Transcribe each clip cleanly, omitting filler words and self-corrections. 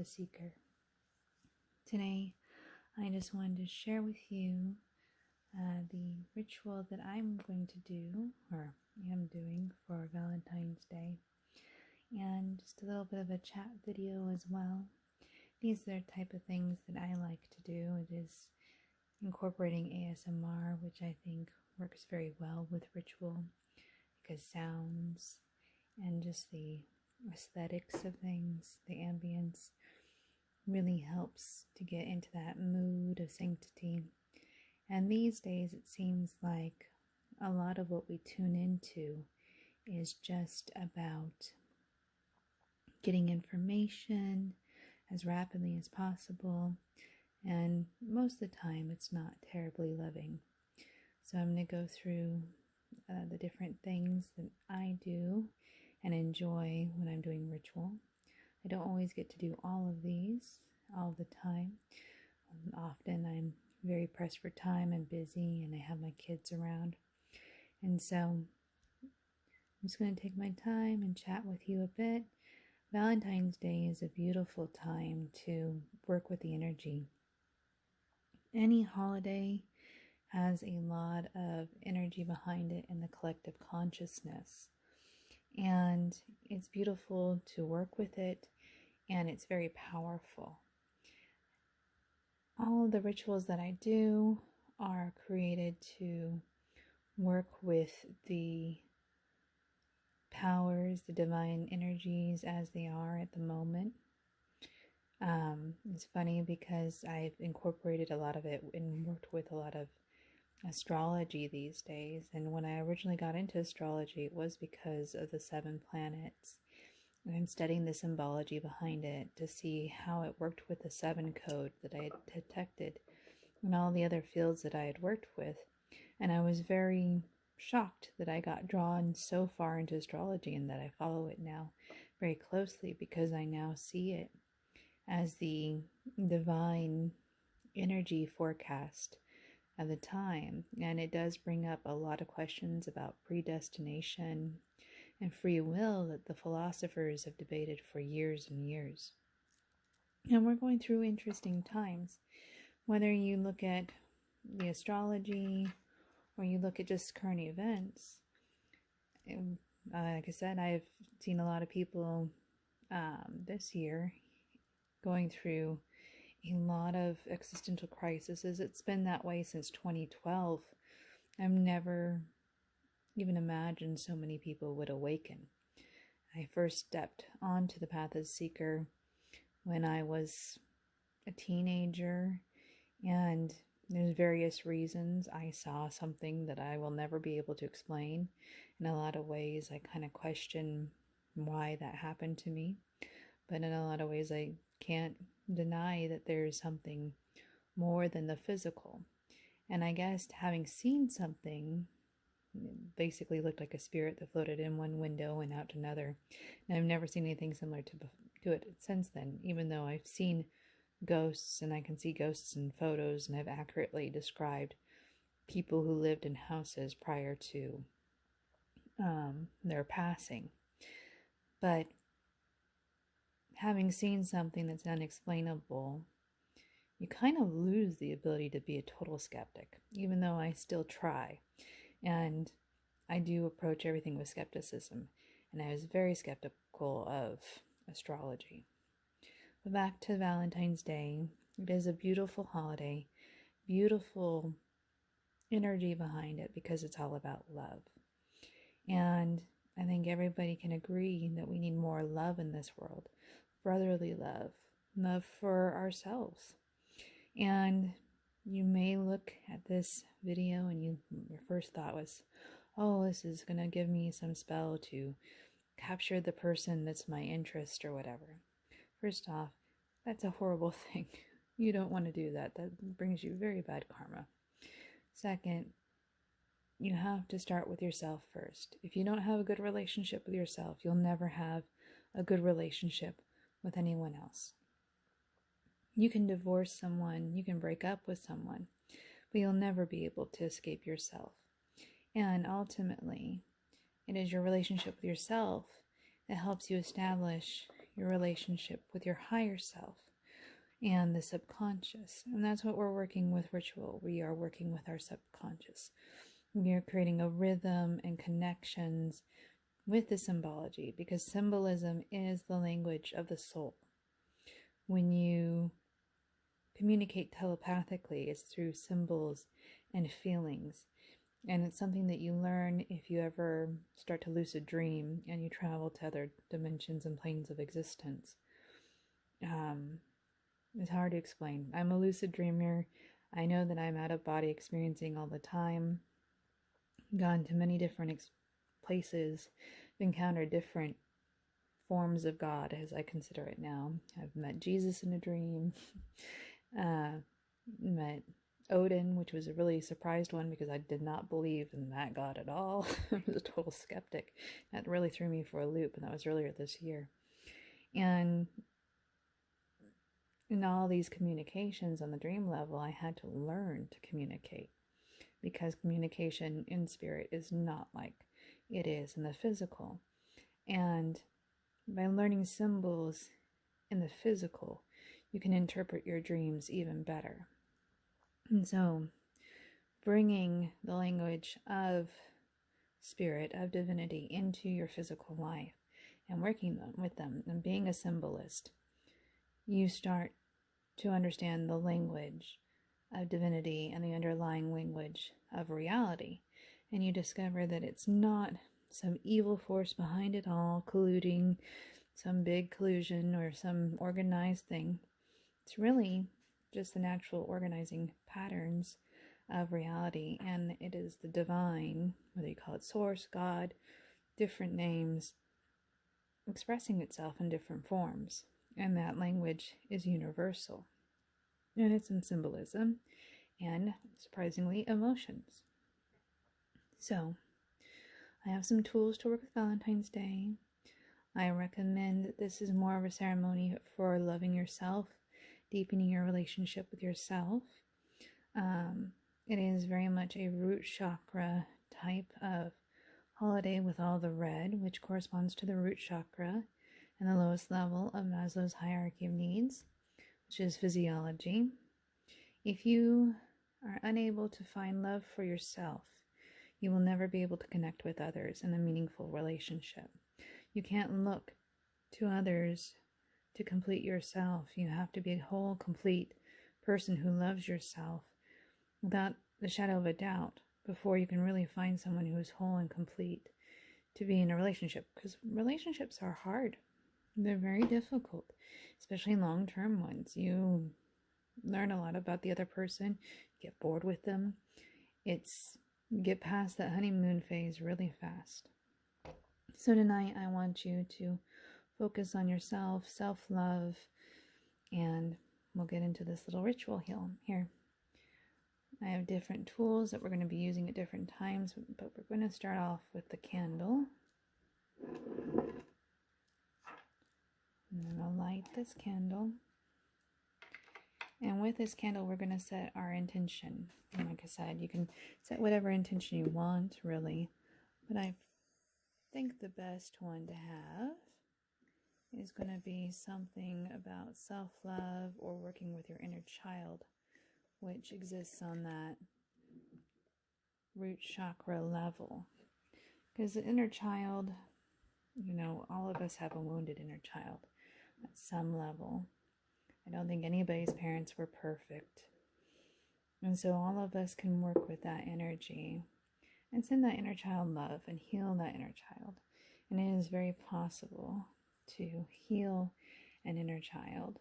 the Seeker. Today, I just wanted to share with you the ritual that I'm going to do, or am doing, for Valentine's Day, and just a little bit of a chat video as well. These are the type of things that I like to do. It is incorporating ASMR, which I think works very well with ritual, because sounds and just the aesthetics of things, the ambience, really helps to get into that mood of sanctity. And these days it seems like a lot of what we tune into is just about getting information as rapidly as possible, and most of the time it's not terribly loving. So I'm going to go through the different things that I do and enjoy when I'm doing ritual. I don't always get to do all of these all the time. Often I'm very pressed for time and busy, and I have my kids around. And so I'm just going to take my time and chat with you a bit. Valentine's Day is a beautiful time to work with the energy. Any holiday has a lot of energy behind it in the collective consciousness. And it's beautiful to work with it, and it's very powerful. All of the rituals that I do are created to work with the powers, the divine energies as they are at the moment. It's funny because I've incorporated a lot of it and worked with a lot of astrology these days. And when I originally got into astrology, it was because of the 7 planets and studying the symbology behind it to see how it worked with the 7 code that I had detected and all the other fields that I had worked with. And I was very shocked that I got drawn so far into astrology and that I follow it now very closely, because I now see it as the divine energy forecast of the time. And it does bring up a lot of questions about predestination and free will that the philosophers have debated for years and years. And we're going through interesting times. Whether you look at the astrology or you look at just current events, and, like I said, I've seen a lot of people this year going through a lot of existential crises. It's been that way since 2012. I've never even imagined so many people would awaken. I first stepped onto the path as seeker when I was a teenager, and there's various reasons I saw something that I will never be able to explain. In a lot of ways, I kind of question why that happened to me, but in a lot of ways, I can't deny that there's something more than the physical. And I guess having seen something, basically looked like a spirit that floated in one window and out another. And I've never seen anything similar to it since then, even though I've seen ghosts, and I can see ghosts in photos, and I've accurately described people who lived in houses prior to their passing. But having seen something that's unexplainable, you kind of lose the ability to be a total skeptic, even though I still try. And I do approach everything with skepticism, and I was very skeptical of astrology. But back to Valentine's Day, it is a beautiful holiday, beautiful energy behind it, because it's all about love. And I think everybody can agree that we need more love in this world. Brotherly love, love for ourselves. And you may look at this video and your first thought was, oh, this is going to give me some spell to capture the person that's my interest or whatever. First off, that's a horrible thing. You don't want to do that. That brings you very bad karma. Second, you have to start with yourself first. If you don't have a good relationship with yourself, you'll never have a good relationship with anyone else. You can divorce someone, you can break up with someone, but you'll never be able to escape yourself. And ultimately, it is your relationship with yourself that helps you establish your relationship with your higher self and the subconscious. And that's what we're working with ritual. We are working with our subconscious. We are creating a rhythm and connections with the symbology, because symbolism is the language of the soul. When you communicate telepathically, it's through symbols and feelings. And it's something that you learn if you ever start to lucid dream and you travel to other dimensions and planes of existence. It's hard to explain. I'm a lucid dreamer. I know that I'm out of body experiencing all the time. Gone to many different places, encountered different forms of God, as I consider it now. I've met Jesus in a dream. Met Odin, which was a really surprised one because I did not believe in that God at all. I was a total skeptic. That really threw me for a loop, and that was earlier this year. And in all these communications on the dream level, I had to learn to communicate, because communication in spirit is not like it is in the physical. And by learning symbols in the physical, you can interpret your dreams even better. And so, bringing the language of spirit, of divinity, into your physical life and working with them and being a symbolist, you start to understand the language of divinity and the underlying language of reality. And you discover that it's not some evil force behind it all, colluding, some big collusion or some organized thing. It's really just the natural organizing patterns of reality, and it is the divine, whether you call it source, God, different names, expressing itself in different forms. And that language is universal. And it's in symbolism and, surprisingly, emotions. So, I have some tools to work with Valentine's Day. I recommend that this is more of a ceremony for loving yourself, deepening your relationship with yourself. It is very much a root chakra type of holiday with all the red, which corresponds to the root chakra and the lowest level of Maslow's hierarchy of needs, which is physiology. If you are unable to find love for yourself, you will never be able to connect with others in a meaningful relationship. You can't look to others to complete yourself. You have to be a whole, complete person who loves yourself without the shadow of a doubt before you can really find someone who is whole and complete to be in a relationship. Because relationships are hard. They're very difficult, especially long-term ones. You learn a lot about the other person, get bored with them. You get past that honeymoon phase really fast. So tonight I want you to focus on yourself, self-love, and we'll get into this little ritual here. I have different tools that we're going to be using at different times, but we're going to start off with the candle. And then I'll light this candle. And with this candle, we're going to set our intention. And like I said, you can set whatever intention you want, really. But I think the best one to have is going to be something about self-love or working with your inner child, which exists on that root chakra level. Because the inner child, all of us have a wounded inner child at some level. I don't think anybody's parents were perfect. And so all of us can work with that energy and send that inner child love and heal that inner child. And it is very possible to heal an inner child.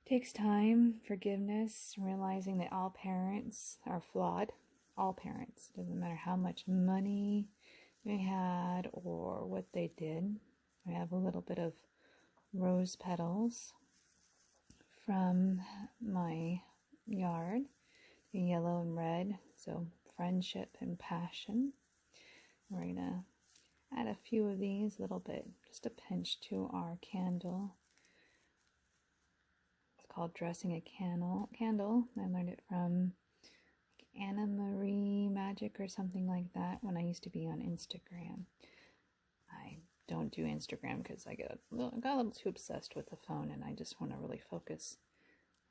It takes time, forgiveness, realizing that all parents are flawed. All parents. It doesn't matter how much money they had or what they did. I have a little bit of rose petals from my yard, the yellow and red, so friendship and passion. We're going to add a few of these, a little bit, just a pinch to our candle. It's called Dressing a Candle. I learned it from Anna Marie Magic or something like that when I used to be on Instagram. I don't do Instagram because I got a little too obsessed with the phone, and I just want to really focus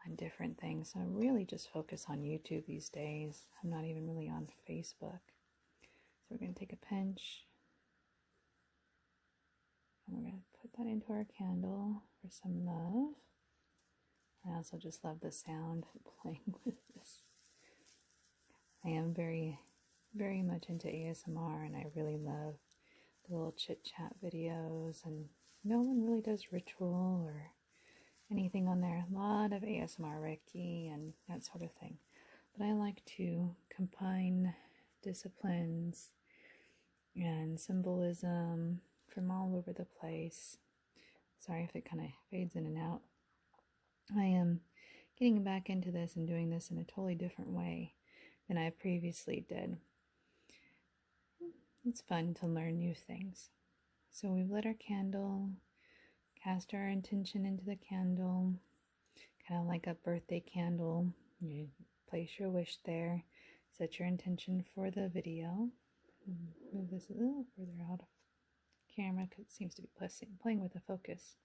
on different things. So I really just focus on YouTube these days. I'm not even really on Facebook. So we're going to take a pinch, and we're going to put that into our candle for some love. I also just love the sound of playing with this. I am very, very much into ASMR, and I really love the little chit-chat videos, and no one really does ritual or anything on there. A lot of ASMR Reiki and that sort of thing. But I like to combine disciplines and symbolism from all over the place. Sorry if it kind of fades in and out. I am getting back into this and doing this in a totally different way than I previously did. It's fun to learn new things. So we've lit our candle, cast our intention into the candle, kind of like a birthday candle. You place your wish there, set your intention for the video. Move this a little further out of camera because it seems to be playing with the focus.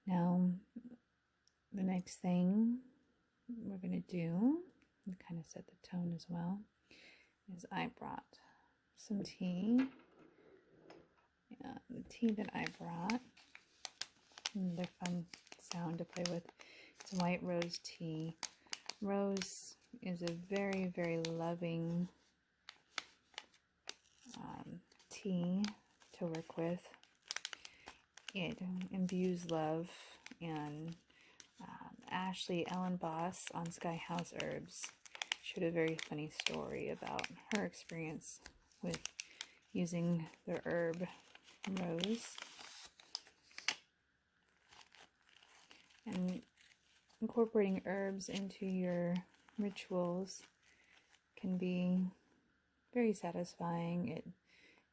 Now, the next thing we're going to do, and kind of set the tone as well, is I brought some tea. The tea that I brought, another fun sound to play with, it's white rose tea. Rose is a very, very loving tea to work with. It imbues love, and Ashley Ellen Boss on Sky House Herbs shared a very funny story about her experience with using the herb rose. And incorporating herbs into your rituals can be very satisfying. It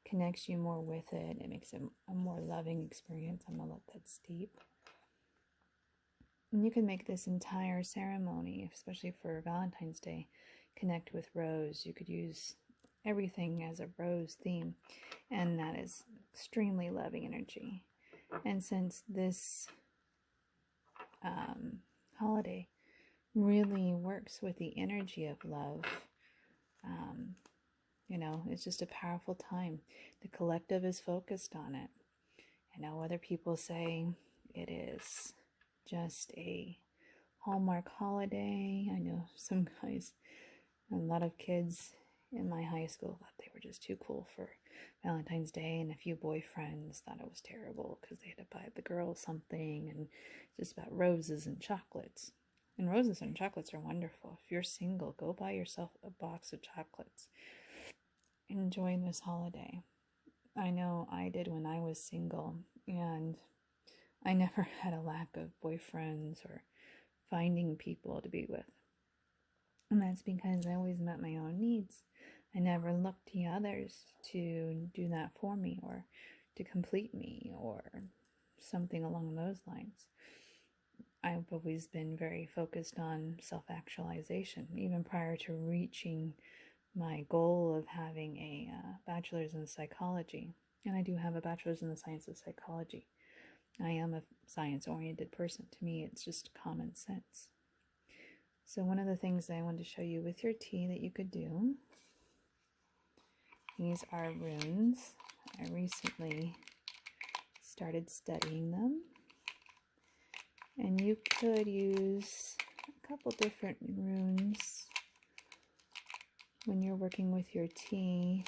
connects you more with it. It makes it a more loving experience. I'm going to let that steep. And you can make this entire ceremony, especially for Valentine's Day, connect with rose. You could use everything as a rose theme, and that is extremely loving energy. And since this holiday really works with the energy of love, you know, it's just a powerful time. The collective is focused on it. I know other people say it is just a Hallmark holiday. I know some guys, a lot of kids in my high school thought they were just too cool for Valentine's Day, and a few boyfriends thought it was terrible because they had to buy the girl something, and just about roses and chocolates. And roses and chocolates are wonderful. If you're single, go buy yourself a box of chocolates. Enjoy this holiday. I know I did when I was single, and I never had a lack of boyfriends or finding people to be with. And that's because I always met my own needs. I never looked to others to do that for me or to complete me or something along those lines. I've always been very focused on self-actualization, even prior to reaching my goal of having a bachelor's in psychology. And I do have a bachelor's in the science of psychology. I am a science-oriented person. To me, it's just common sense. So one of the things that I wanted to show you with your tea that you could do, these are runes. I recently started studying them. And you could use a couple different runes when you're working with your tea.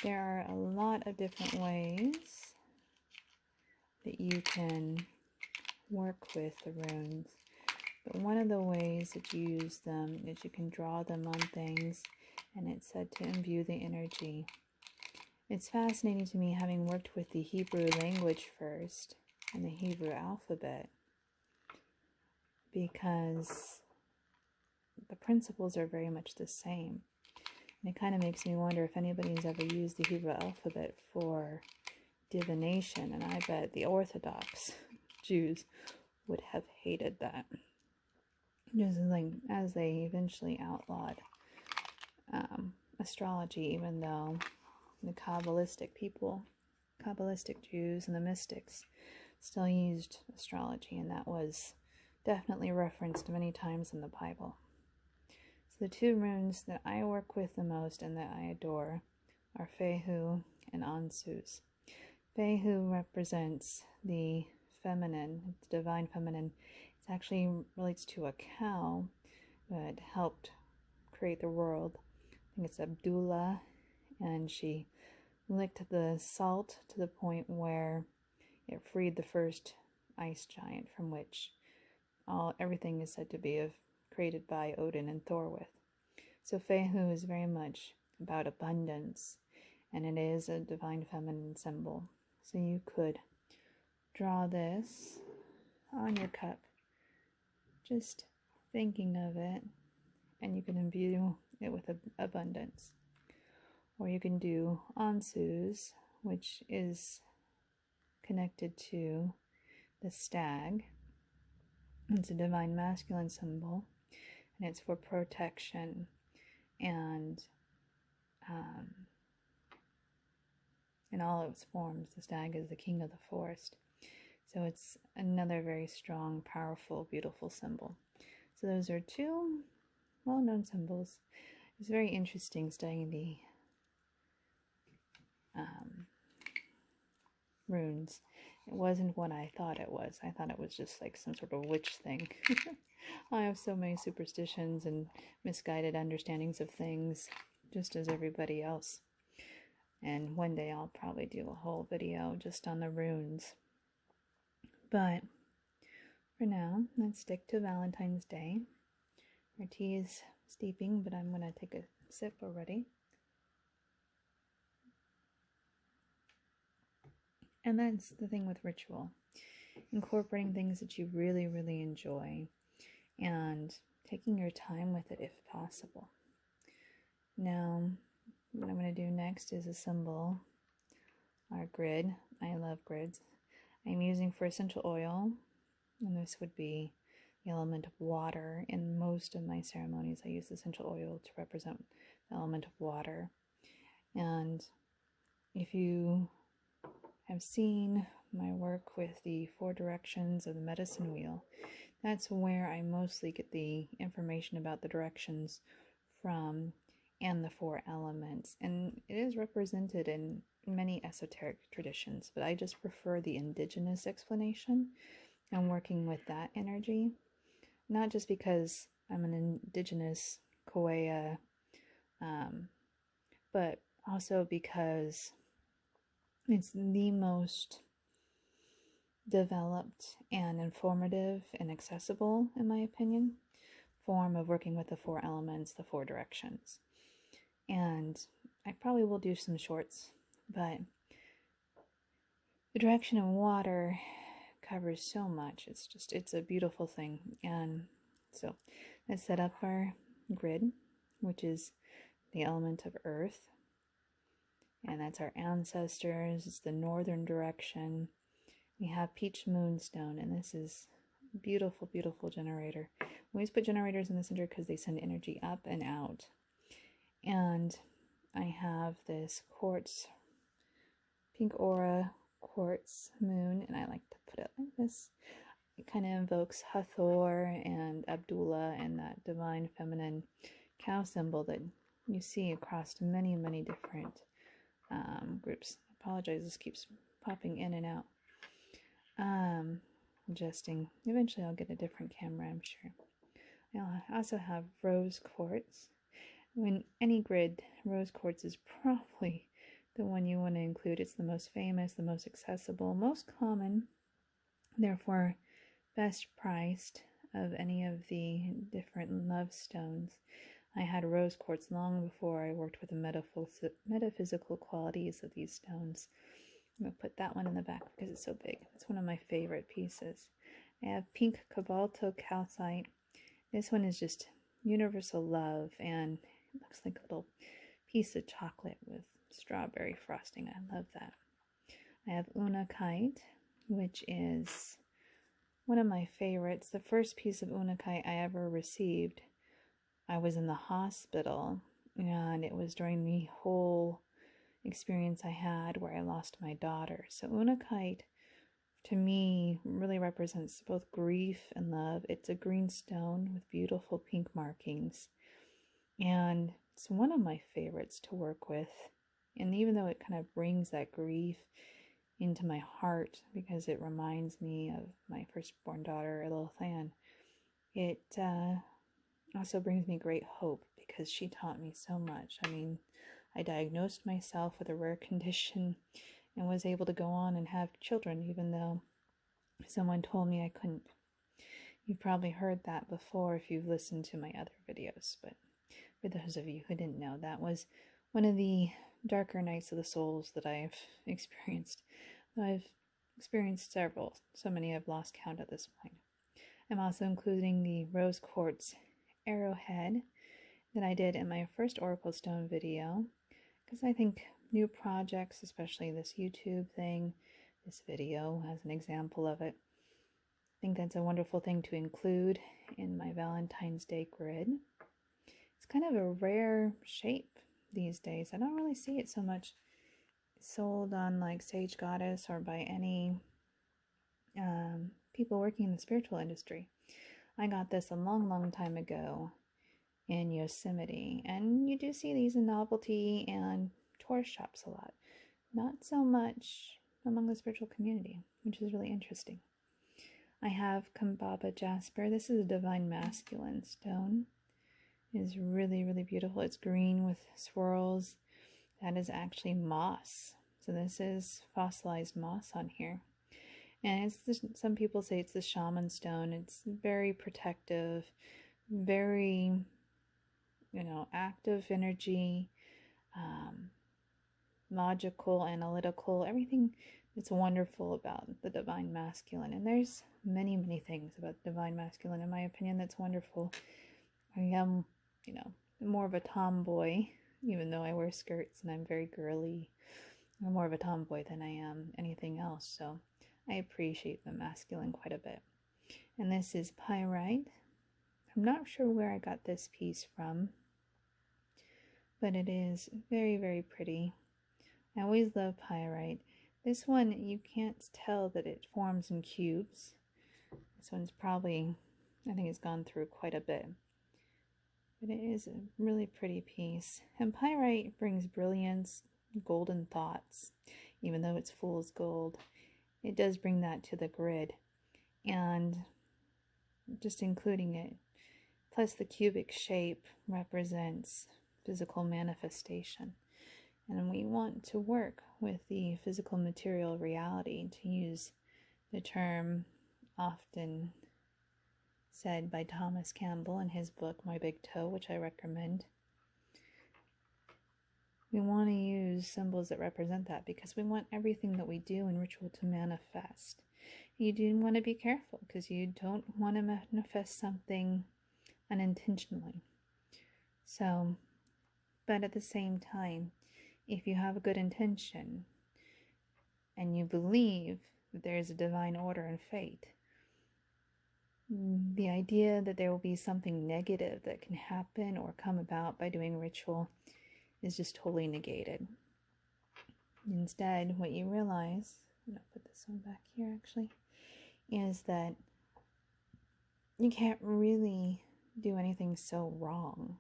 There are a lot of different ways that you can work with the runes. But one of the ways that you use them is you can draw them on things, and it's said to imbue the energy. It's fascinating to me, having worked with the Hebrew language first and the Hebrew alphabet, because the principles are very much the same. And it kind of makes me wonder if anybody's ever used the Hebrew alphabet for divination, and I bet the Orthodox Jews would have hated that. Just like as they eventually outlawed astrology, even though the Kabbalistic people Kabbalistic Jews and the mystics still used astrology, and that was definitely referenced many times in the Bible. So the two runes that I work with the most and that I adore are Fehu and Ansus. Fehu represents the feminine, the divine feminine. It actually relates to a cow that helped create the world. I think it's Abdullah, and she licked the salt to the point where it freed the first ice giant, from which everything is said to be created by Odin and Thor with. So Fehu is very much about abundance, and it is a divine feminine symbol. So you could draw this on your cup, just thinking of it, and you can imbue it with abundance. Or you can do Ansus, which is connected to the stag. It's a divine masculine symbol, and it's for protection, and in all its forms, the stag is the king of the forest. So it's another very strong, powerful, beautiful symbol. So those are two well-known symbols. It's very interesting studying the runes. It wasn't what I thought it was. I thought it was just like some sort of witch thing. I have so many superstitions and misguided understandings of things, just as everybody else. And one day I'll probably do a whole video just on the runes. But for now, let's stick to Valentine's Day. Our tea is steeping, but I'm going to take a sip already. And that's the thing with ritual. Incorporating things that you really, really enjoy and taking your time with it if possible. Now, what I'm going to do next is assemble our grid. I love grids. I'm using for essential oil, and this would be the element of water. In most of my ceremonies, I use essential oil to represent the element of water. And if you have seen my work with the 4 directions of the medicine wheel, that's where I mostly get the information about the directions from, and the 4 elements. And it is represented in many esoteric traditions, but I just prefer the indigenous explanation and working with that energy. Not just because I'm an indigenous Kauai, but also because it's the most developed and informative and accessible, in my opinion, form of working with the 4 elements, the 4 directions. And I probably will do some shorts, but the direction of water covers so much. It's a beautiful thing. And so let's set up our grid, which is the element of earth. And that's our ancestors. It's the northern direction. We have peach moonstone, and this is a beautiful, beautiful generator. We always put generators in the center because they send energy up and out. And I have this quartz, pink aura quartz moon, and I like to put it like this. It kind of invokes Hathor and Abdullah and that divine feminine cow symbol that you see across many, many different groups. I apologize, this keeps popping in and out. Adjusting. Eventually I'll get a different camera, I'm sure. I also have rose quartz. In any grid, rose quartz is probably the one you want to include. It's the most famous, the most accessible, most common, therefore best priced of any of the different love stones. I had rose quartz long before I worked with the metaphysical qualities of these stones. I'm going to put that one in the back because it's so big. It's one of my favorite pieces. I have pink cobalto calcite. This one is just universal love, and it looks like a little piece of chocolate with strawberry frosting. I love that. I have unakite, which is one of my favorites. The first piece of unakite I ever received, I was in the hospital, and it was during the whole experience I had where I lost my daughter. So Unakite, to me, really represents both grief and love. It's a green stone with beautiful pink markings, and it's one of my favorites to work with. And even though it kind of brings that grief into my heart because it reminds me of my firstborn daughter, Lilithan, it also brings me great hope because she taught me so much. I mean, I diagnosed myself with a rare condition and was able to go on and have children even though someone told me I couldn't. You've probably heard that before if you've listened to my other videos, but for those of you who didn't know, that was one of the darker nights of the souls that I've experienced. I've experienced several, so many I've lost count at this point. I'm also including the rose quartz arrowhead that I did in my first Oracle Stone video, because I think new projects, especially this YouTube thing, this video as an example of it, I think that's a wonderful thing to include in my Valentine's Day grid. It's kind of a rare shape these days. I don't really see it so much sold on like Sage Goddess or by any people working in the spiritual industry. I got this a long time ago in Yosemite, and you do see these in novelty and tourist shops a lot. Not so much among the spiritual community, which is really interesting. I have Kambaba Jasper. This is a divine masculine stone. It is really beautiful. It's green with swirls. That is actually moss. So this is fossilized moss on here. And it's some people say it's the shaman stone. It's very protective, very, active energy, logical, analytical, everything that's wonderful about the divine masculine. And there's many things about divine masculine, in my opinion, that's wonderful. I am, more of a tomboy, even though I wear skirts and I'm very girly. I'm more of a tomboy than I am anything else, so I appreciate the masculine quite a bit. And this is pyrite. I'm not sure where I got this piece from, but it is very pretty. I always love pyrite. This one, you can't tell that it forms in cubes. This one's probably, I think it's gone through quite a bit. But it is a really pretty piece. And pyrite brings brilliance, golden thoughts, even though it's fool's gold. It does bring that to the grid. And just including it, plus the cubic shape represents physical manifestation. And we want to work with the physical material reality, to use the term often said by Thomas Campbell in his book, My Big Toe, which I recommend. We want to use symbols that represent that because we want everything that we do in ritual to manifest. You do want to be careful because you don't want to manifest something unintentionally. So, but at the same time, if you have a good intention and you believe that there is a divine order and fate, the idea that there will be something negative that can happen or come about by doing ritual is just totally negated. Instead, what you realize, I'm going to put this one back here actually, is that you can't really do anything so wrong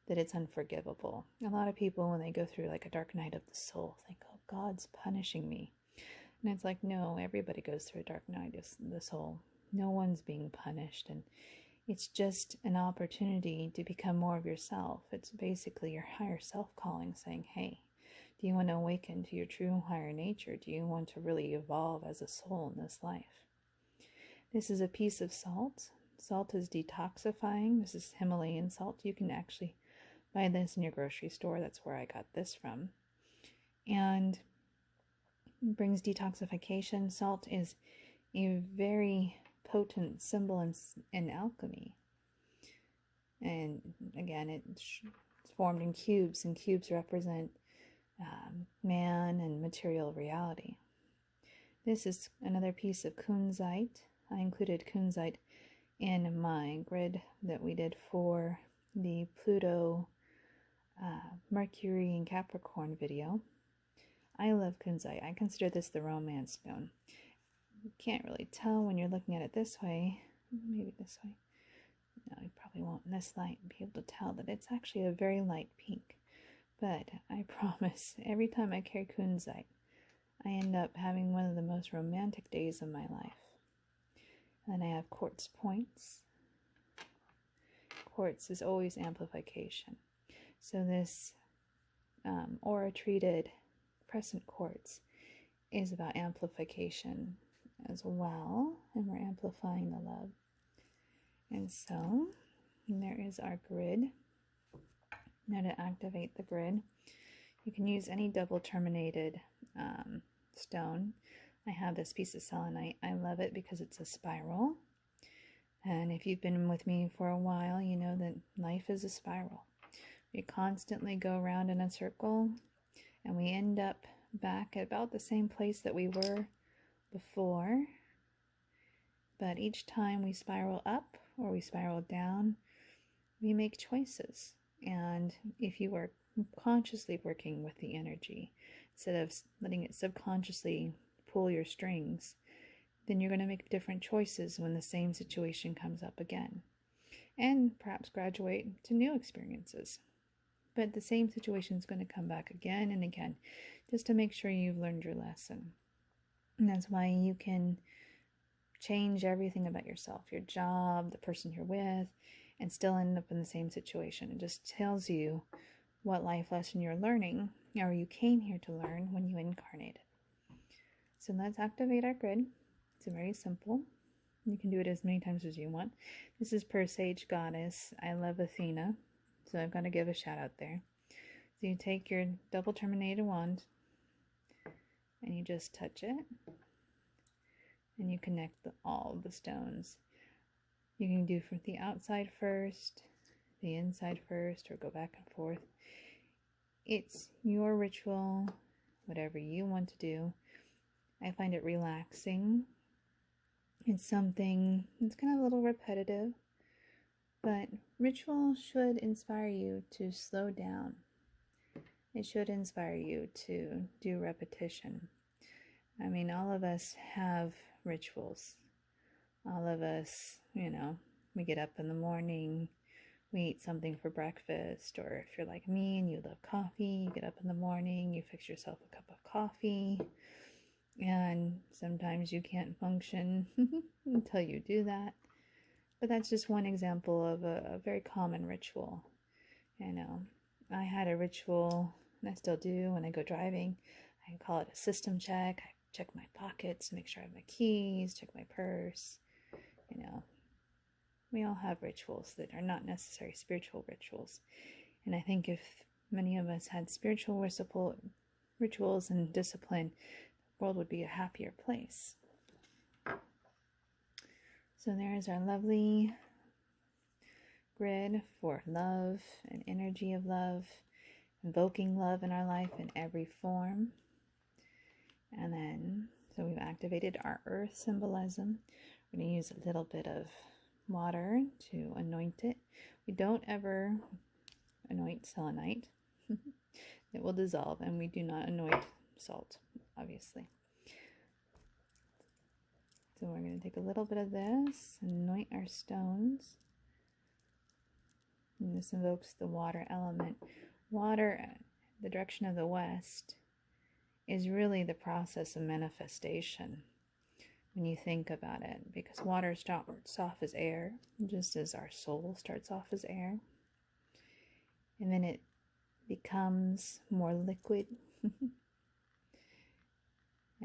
that it's unforgivable. A lot of people, when they go through like a dark night of the soul, think, oh, God's punishing me. And it's like, no, everybody goes through a dark night of the soul. No one's being punished, and it's just an opportunity to become more of yourself. It's basically your higher self calling, saying, hey, do you want to awaken to your true higher nature? Do you want to really evolve as a soul in this life? This is a piece of salt. Salt is detoxifying. This is Himalayan salt. You can actually buy this in your grocery store. That's where I got this from. And it brings detoxification. Salt is a very potent symbol in alchemy. And again, it's formed in cubes, and cubes represent man and material reality. This is another piece of kunzite. I included kunzite in my grid that we did for the Pluto Mercury and Capricorn video. I love kunzite. I consider this the romance stone. You can't really tell when you're looking at it this way. Maybe this way. No, you probably won't in this light be able to tell that it's actually a very light pink. But I promise, every time I carry kunzite, I end up having one of the most romantic days of my life. And I have quartz points. Quartz is always amplification. So this aura-treated crescent quartz is about amplification as well. And we're amplifying the love. And so, there is our grid. Now to activate the grid, you can use any double terminated stone. I have this piece of selenite. I love it because it's a spiral. And if you've been with me for a while, you know that life is a spiral. We constantly go around in a circle, and we end up back at about the same place that we were before. But each time we spiral up or we spiral down, we make choices. And if you are consciously working with the energy, instead of letting it subconsciously pull your strings, then you're going to make different choices when the same situation comes up again. And perhaps graduate to new experiences. But the same situation is going to come back again and again, just to make sure you've learned your lesson. And that's why you can change everything about yourself, your job, the person you're with, and still end up in the same situation. It just tells you what life lesson you're learning, or you came here to learn when you incarnated. So let's activate our grid. It's very simple. You can do it as many times as you want. This is per Sage Goddess. I love Athena, so I've got to give a shout out there. So you take your double terminated wand and you just touch it, and you connect all the stones. You can do from the outside first, the inside first, or go back and forth. It's your ritual, whatever you want to do. I find it relaxing. It's something that's kind of a little repetitive, but ritual should inspire you to slow down. It should inspire you to do repetition. I mean, all of us have rituals. All of us, we get up in the morning, we eat something for breakfast, or if you're like me and you love coffee, you get up in the morning, you fix yourself a cup of coffee, and sometimes you can't function until you do that. But that's just one example of a very common ritual. I had a ritual, and I still do when I go driving. I call it a system check. I check my pockets to make sure I have my keys, check my purse. We all have rituals that are not necessarily spiritual rituals. And I think if many of us had spiritual rituals and discipline, the world would be a happier place. So there's our lovely grid for love and energy of love, invoking love in our life in every form. And then, so we've activated our earth symbolism. We're going to use a little bit of water to anoint it. We don't ever anoint selenite. It will dissolve, and we do not anoint salt, obviously. So we're going to take a little bit of this, anoint our stones. And this invokes the water element. Water, the direction of the west, is really the process of manifestation when you think about it, because water starts off as air, just as our soul starts off as air, and then it becomes more liquid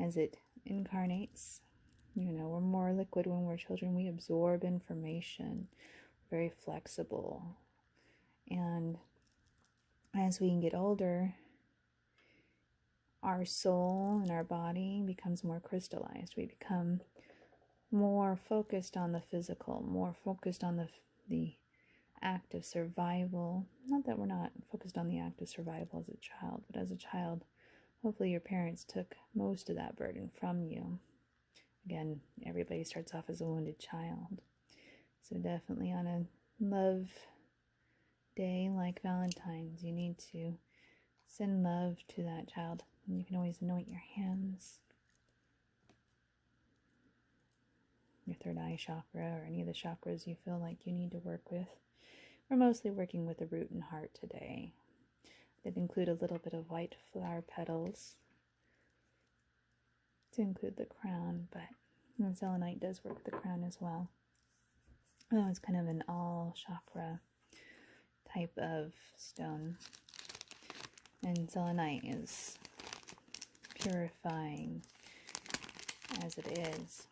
as it incarnates. We're more liquid when we're children. We absorb information, very flexible, and as we get older, our soul and our body becomes more crystallized. We become more focused on the physical, more focused on the act of survival. Not that we're not focused on the act of survival as a child, but as a child, hopefully your parents took most of that burden from you. Again, everybody starts off as a wounded child. So definitely on a love day like Valentine's, you need to send love to that child. And you can always anoint your hands, your third eye chakra, or any of the chakras you feel like you need to work with. We're mostly working with the root and heart today. That include a little bit of white flower petals to include the crown, but selenite does work with the crown as well. Oh, it's kind of an all chakra type of stone. And selenite is purifying as it is.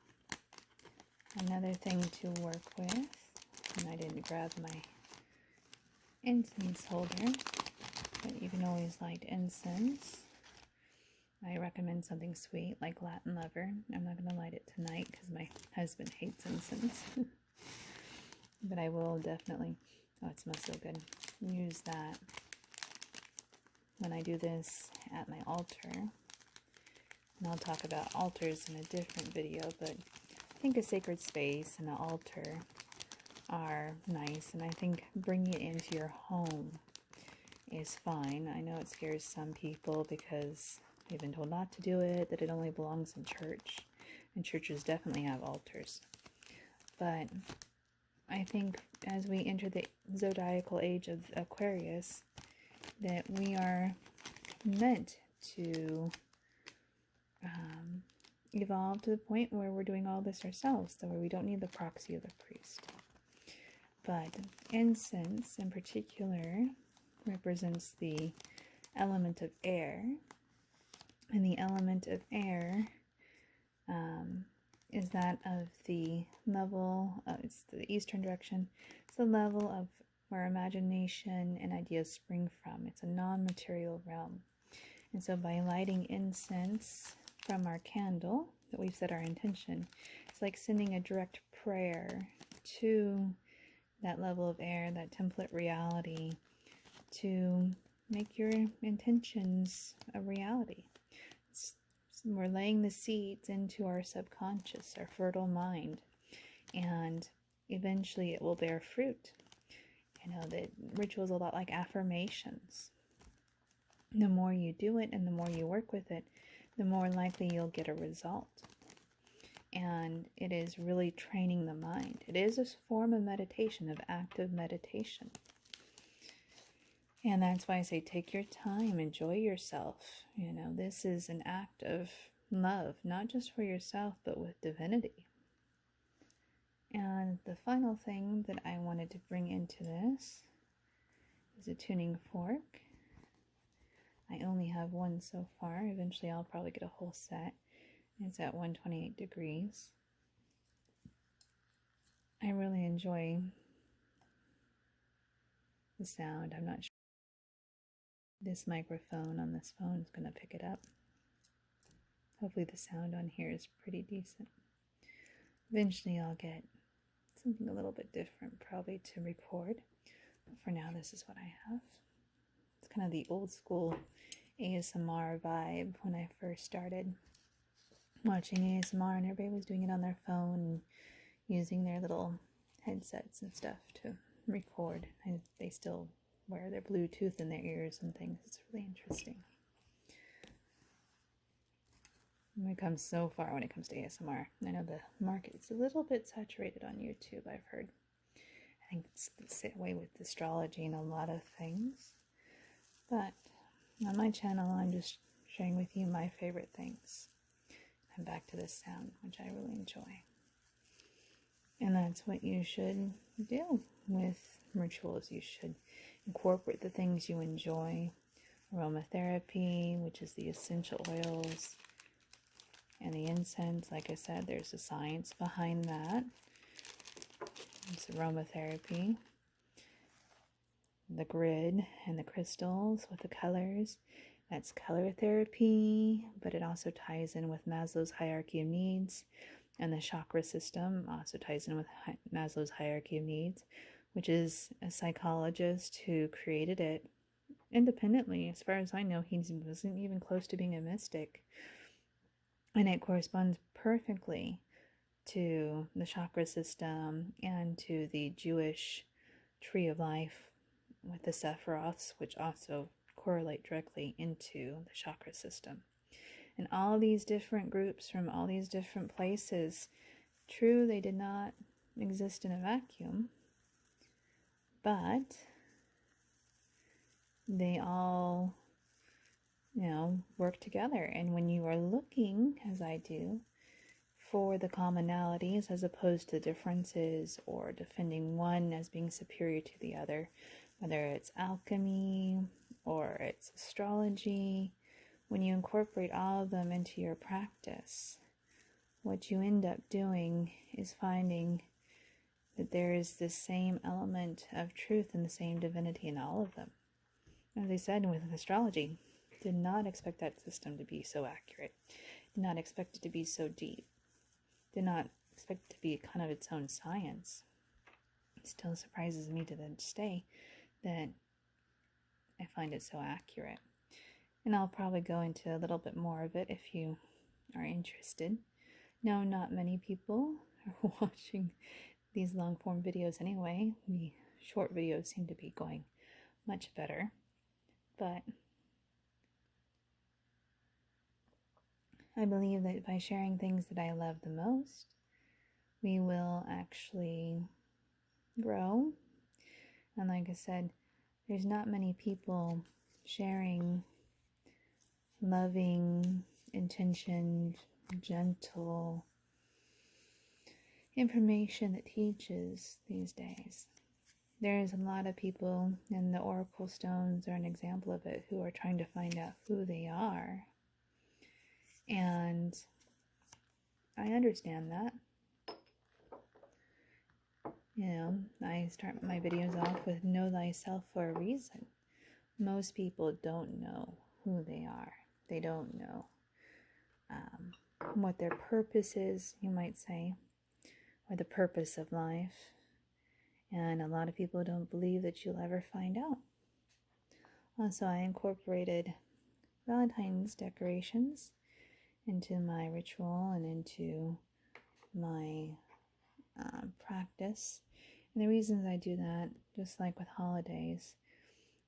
Another thing to work with, and I didn't grab my incense holder, but you can always light incense. I recommend something sweet like Latin Lover. I'm not going to light it tonight because my husband hates incense. But I will definitely, oh, it smells so good, use that when I do this at my altar. And I'll talk about altars in a different video, but I think a sacred space and an altar are nice, and I think bringing it into your home is fine. I know it scares some people because they've been told not to do it, that it only belongs in church, and churches definitely have altars. But I think as we enter the zodiacal age of Aquarius, that we are meant to evolve to the point where we're doing all this ourselves, so where we don't need the proxy of the priest. But incense in particular represents the element of air, and the element of air is that of the level, it's the eastern direction, it's the level of where imagination and ideas spring from. It's a non-material realm. And so by lighting incense from our candle that we've set our intention, it's like sending a direct prayer to that level of air, that template reality, to make your intentions a reality. We're laying the seeds into our subconscious, our fertile mind, and eventually it will bear fruit. You know, the ritual is a lot like affirmations. The more you do it and the more you work with it, the more likely you'll get a result. And it is really training the mind. It is a form of meditation, of active meditation. And that's why I say take your time, enjoy yourself. You know, this is an act of love, not just for yourself, but with divinity. And the final thing that I wanted to bring into this is a tuning fork. I only have one so far. Eventually I'll probably get a whole set. It's at 128 degrees. I really enjoy the sound. I'm not sure this microphone on this phone is going to pick it up. Hopefully the sound on here is pretty decent. Eventually I'll get something a little bit different probably to record. But for now, this is what I have. It's kind of the old school ASMR vibe when I first started watching ASMR and everybody was doing it on their phone and using their little headsets and stuff to record. And they still wear their Bluetooth in their ears and things. It's really interesting. We've come so far when it comes to ASMR. I know the market's a little bit saturated on YouTube, I've heard. I think it's the way with astrology and a lot of things. But on my channel, I'm just sharing with you my favorite things. I'm back to this sound, which I really enjoy. And that's what you should do with rituals. You should incorporate the things you enjoy. Aromatherapy, which is the essential oils, and the incense. Like I said, there's a science behind that. It's aromatherapy. The grid and the crystals with the colors, that's color therapy, but it also ties in with Maslow's hierarchy of needs, and the chakra system also ties in with Maslow's hierarchy of needs, which is a psychologist who created it independently. As far as I know, he wasn't even close to being a mystic, and it corresponds perfectly to the chakra system and to the Jewish tree of life with the Sephiroths, which also correlate directly into the chakra system. And all these different groups from all these different places, true, they did not exist in a vacuum, but they all, work together. And when you are looking, as I do, for the commonalities as opposed to differences or defending one as being superior to the other, whether it's alchemy or it's astrology, when you incorporate all of them into your practice, what you end up doing is finding that there is this same element of truth and the same divinity in all of them. As I said with astrology, did not expect that system to be so accurate, did not expect it to be so deep, did not expect it to be kind of its own science. It still surprises me to this day that I find it so accurate. And I'll probably go into a little bit more of it if you are interested. No, not many people are watching these long form videos anyway. The short videos seem to be going much better. But I believe that by sharing things that I love the most, we will actually grow. And like I said, there's not many people sharing loving, intentioned, gentle information that teaches these days. There's a lot of people, and the oracle stones are an example of it, who are trying to find out who they are. And I understand that. I start my videos off with know thyself for a reason. Most people don't know who they are. They don't know what their purpose is, you might say, or the purpose of life. And a lot of people don't believe that you'll ever find out. Also, I incorporated Valentines decorations into my ritual and into my practice. And the reasons I do that, just like with holidays,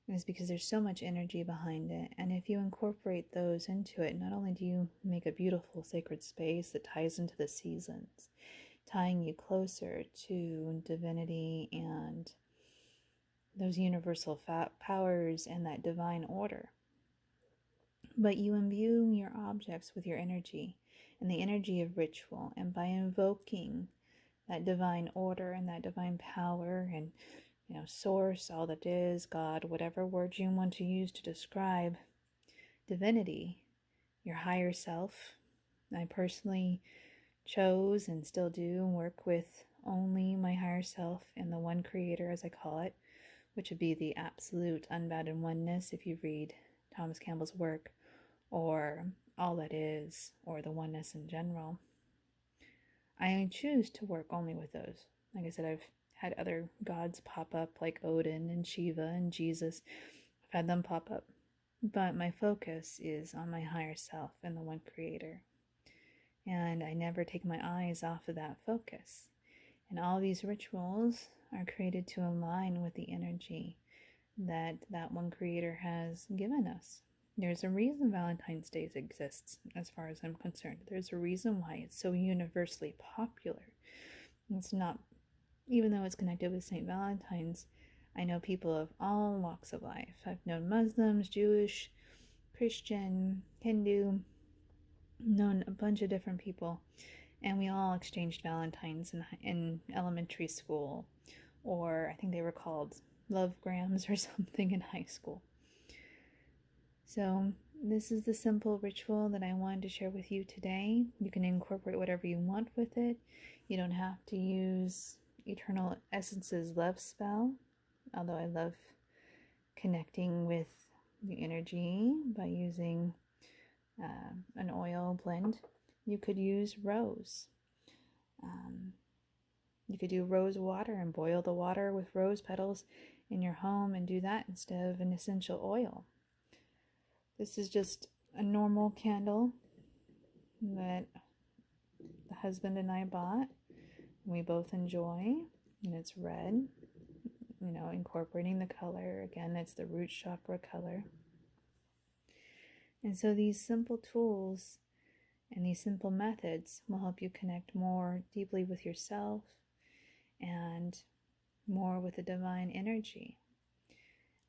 is because there's so much energy behind it. And if you incorporate those into it, not only do you make a beautiful sacred space that ties into the seasons, tying you closer to divinity and those universal powers and that divine order, but you imbue your objects with your energy and the energy of ritual. And by invoking that divine order and that divine power and source, all that is, God, whatever word you want to use to describe divinity, your higher self. I personally chose and still do work with only my higher self and the one creator, as I call it, which would be the absolute unbounded oneness if you read Thomas Campbell's work, or all that is, or the oneness in general. I choose to work only with those. Like I said, I've had other gods pop up, like Odin and Shiva and Jesus. I've had them pop up. But my focus is on my higher self and the one creator. And I never take my eyes off of that focus. And all these rituals are created to align with the energy that one creator has given us. There's a reason Valentine's Day exists, as far as I'm concerned. There's a reason why it's so universally popular. It's not, even though it's connected with St. Valentine's, I know people of all walks of life. I've known Muslims, Jewish, Christian, Hindu, known a bunch of different people, and we all exchanged Valentines in elementary school, or I think they were called lovegrams or something in high school. So this is the simple ritual that I wanted to share with you today. You can incorporate whatever you want with it. You don't have to use Eternal Essence's love spell, although I love connecting with the energy by using an oil blend. You could use rose. You could do rose water and boil the water with rose petals in your home and do that instead of an essential oil. This is just a normal candle that the husband and I bought. We both enjoy, and it's red. incorporating the color. Again, it's the root chakra color. And so these simple tools and these simple methods will help you connect more deeply with yourself and more with the divine energy.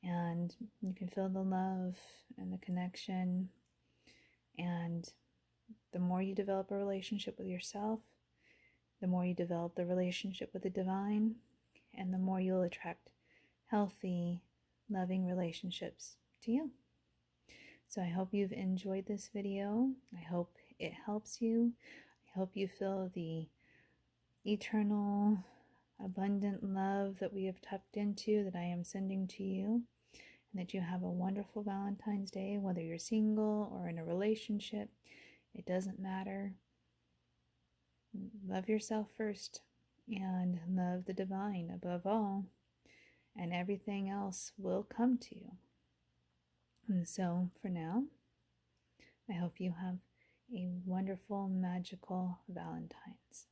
And you can feel the love and the connection. And the more you develop a relationship with yourself, the more you develop the relationship with the divine, and the more you'll attract healthy, loving relationships to you. So I hope you've enjoyed this video. I hope it helps you. I hope you feel the eternal, abundant love that we have tapped into, that I am sending to you, and that you have a wonderful Valentine's Day, whether you're single or in a relationship. It doesn't matter. Love yourself first and love the divine above all, and everything else will come to you. And so for now, I hope you have a wonderful, magical Valentine's.